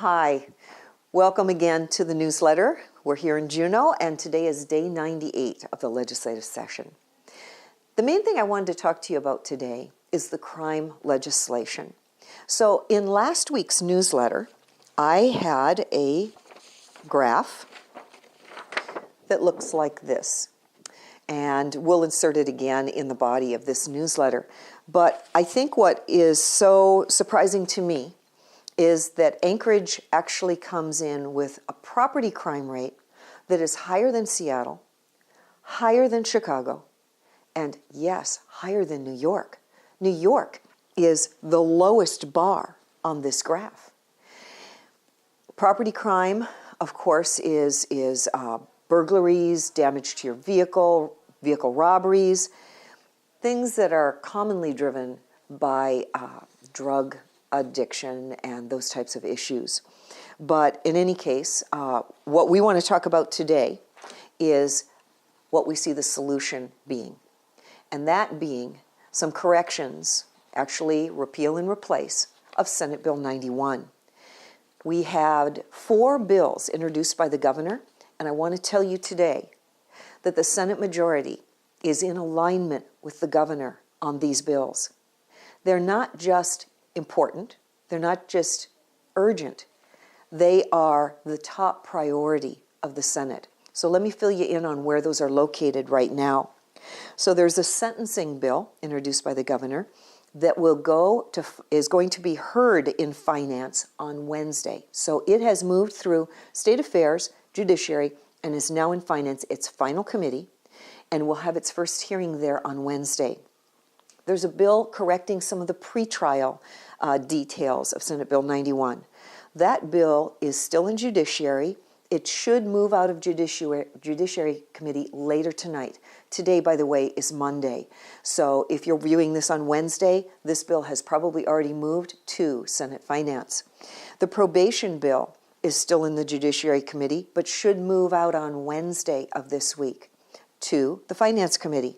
Hi, welcome again to the newsletter. We're here in Juneau, and today is day 98 of the legislative session. The main thing I wanted to talk to you about today is the crime legislation. So in last week's newsletter, I had a graph that looks like this, and we'll insert it again in the body of this newsletter. But I think what is so surprising to me is that Anchorage actually comes in with a property crime rate that is higher than Seattle, higher than Chicago, and yes, higher than New York. New York is the lowest bar on this graph. Property crime, of course, is burglaries, damage to your vehicle, vehicle robberies, things that are commonly driven by drug addiction and those types of issues. But in any case, what we want to talk about today is what we see the solution being. And that being some corrections, actually repeal and replace, of Senate Bill 91. We had 4 bills introduced by the governor, and I want to tell you today that the Senate majority is in alignment with the governor on these bills. They're not just important, they're not just urgent, they are the top priority of the Senate. So let me fill you in on where those are located right now. So there's a sentencing bill introduced by the governor that is going to be heard in finance on Wednesday. So it has moved through State Affairs, Judiciary, and is now in finance, its final committee, and will have its first hearing there on Wednesday. There's a bill correcting some of the pretrial details of Senate Bill 91. That bill is still in Judiciary. It should move out of Judiciary Committee later tonight. Today, by the way, is Monday. So if you're viewing this on Wednesday, this bill has probably already moved to Senate Finance. The probation bill is still in the Judiciary Committee, but should move out on Wednesday of this week to the Finance Committee.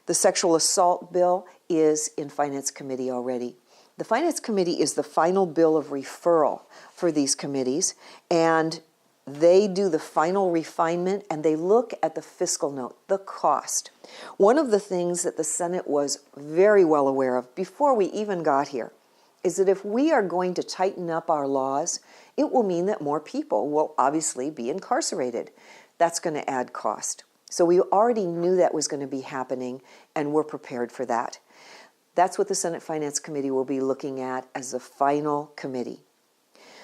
The sexual assault bill is in Finance Committee already. The Finance Committee is the final bill of referral for these committees, and they do the final refinement and they look at the fiscal note, the cost. One of the things that the Senate was very well aware of before we even got here is that if we are going to tighten up our laws, it will mean that more people will obviously be incarcerated. That's going to add cost. So we already knew that was going to be happening, and we're prepared for that. That's what the Senate Finance Committee will be looking at as the final committee.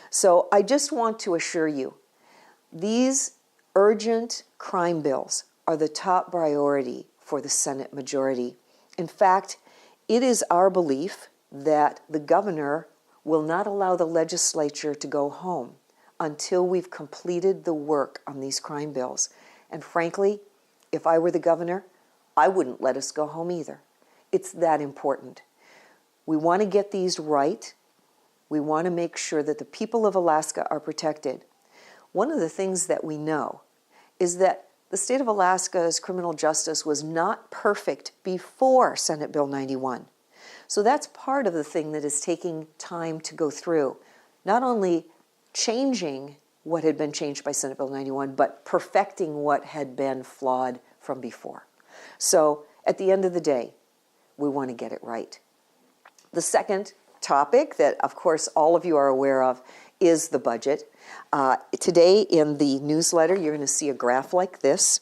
So I just want to assure you, these urgent crime bills are the top priority for the Senate majority. In fact, it is our belief that the governor will not allow the legislature to go home until we've completed the work on these crime bills. And frankly, if I were the governor, I wouldn't let us go home either. It's that important. We want to get these right. We want to make sure that the people of Alaska are protected. One of the things that we know is that the state of Alaska's criminal justice was not perfect before Senate Bill 91. So that's part of the thing that is taking time to go through. Not only changing what had been changed by Senate Bill 91, but perfecting what had been flawed from before. So at the end of the day, we want to get it right. The second topic that, of course, all of you are aware of is the budget. Today in the newsletter, you're going to see a graph like this.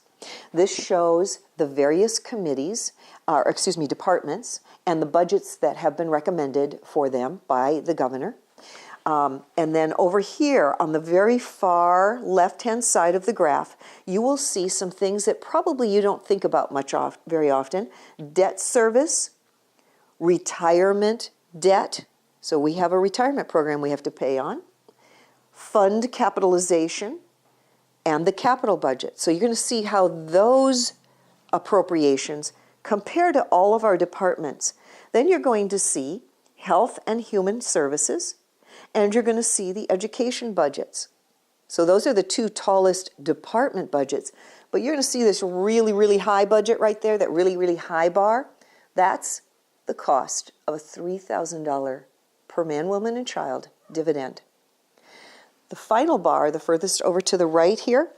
This shows the various departments, and the budgets that have been recommended for them by the governor. And then over here on the very far left-hand side of the graph, you will see some things that probably you don't think about very often. Debt service, retirement debt. So we have a retirement program we have to pay on. Fund capitalization, and the capital budget. So you're going to see how those appropriations compare to all of our departments. Then you're going to see health and human services, and you're going to see the education budgets. So those are the 2 tallest department budgets, but you're going to see this really, really high budget right there, that really, really high bar. That's the cost of a $3,000 per man, woman, and child dividend. The final bar, the furthest over to the right here,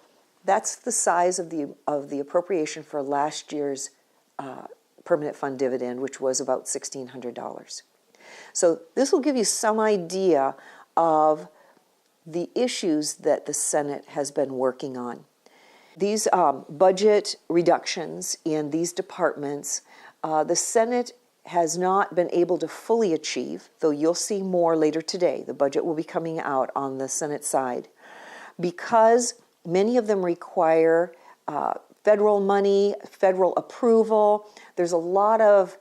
that's the size of the appropriation for last year's permanent fund dividend, which was about $1,600. So this will give you some idea of the issues that the Senate has been working on. These budget reductions in these departments, the Senate has not been able to fully achieve, though you'll see more later today. The budget will be coming out on the Senate side, because many of them require federal money, federal approval. There's a lot of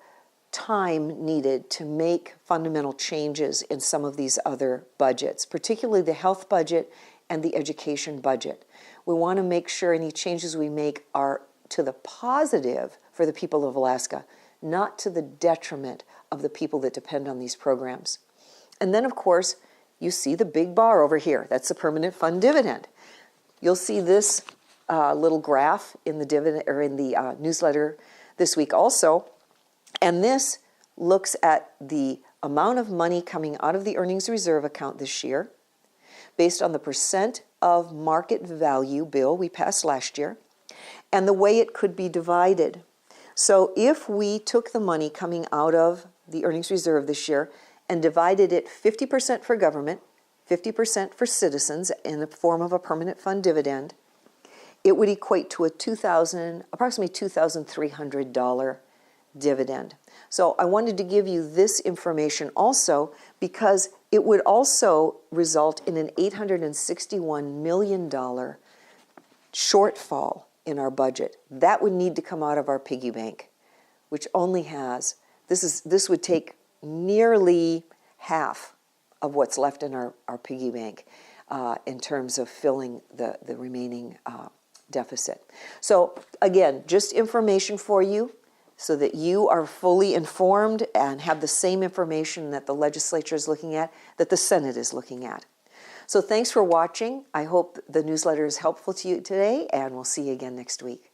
time needed to make fundamental changes in some of these other budgets, particularly the health budget and the education budget. We want to make sure any changes we make are to the positive for the people of Alaska, not to the detriment of the people that depend on these programs. And then, of course, you see the big bar over here. That's the permanent fund dividend. You'll see this little graph in the dividend or in the newsletter this week also. And this looks at the amount of money coming out of the earnings reserve account this year based on the percent of market value bill we passed last year and the way it could be divided. So if we took the money coming out of the earnings reserve this year and divided it 50% for government, 50% for citizens in the form of a permanent fund dividend, it would equate to approximately $2,300 dividend. So I wanted to give you this information also because it would also result in an $861 million shortfall in our budget. That would need to come out of our piggy bank, which only has, this would take nearly half of what's left in our piggy bank in terms of filling the remaining deficit. So again, just information for you so that you are fully informed and have the same information that the legislature is looking at, that the Senate is looking at. So thanks for watching. I hope the newsletter is helpful to you today, and we'll see you again next week.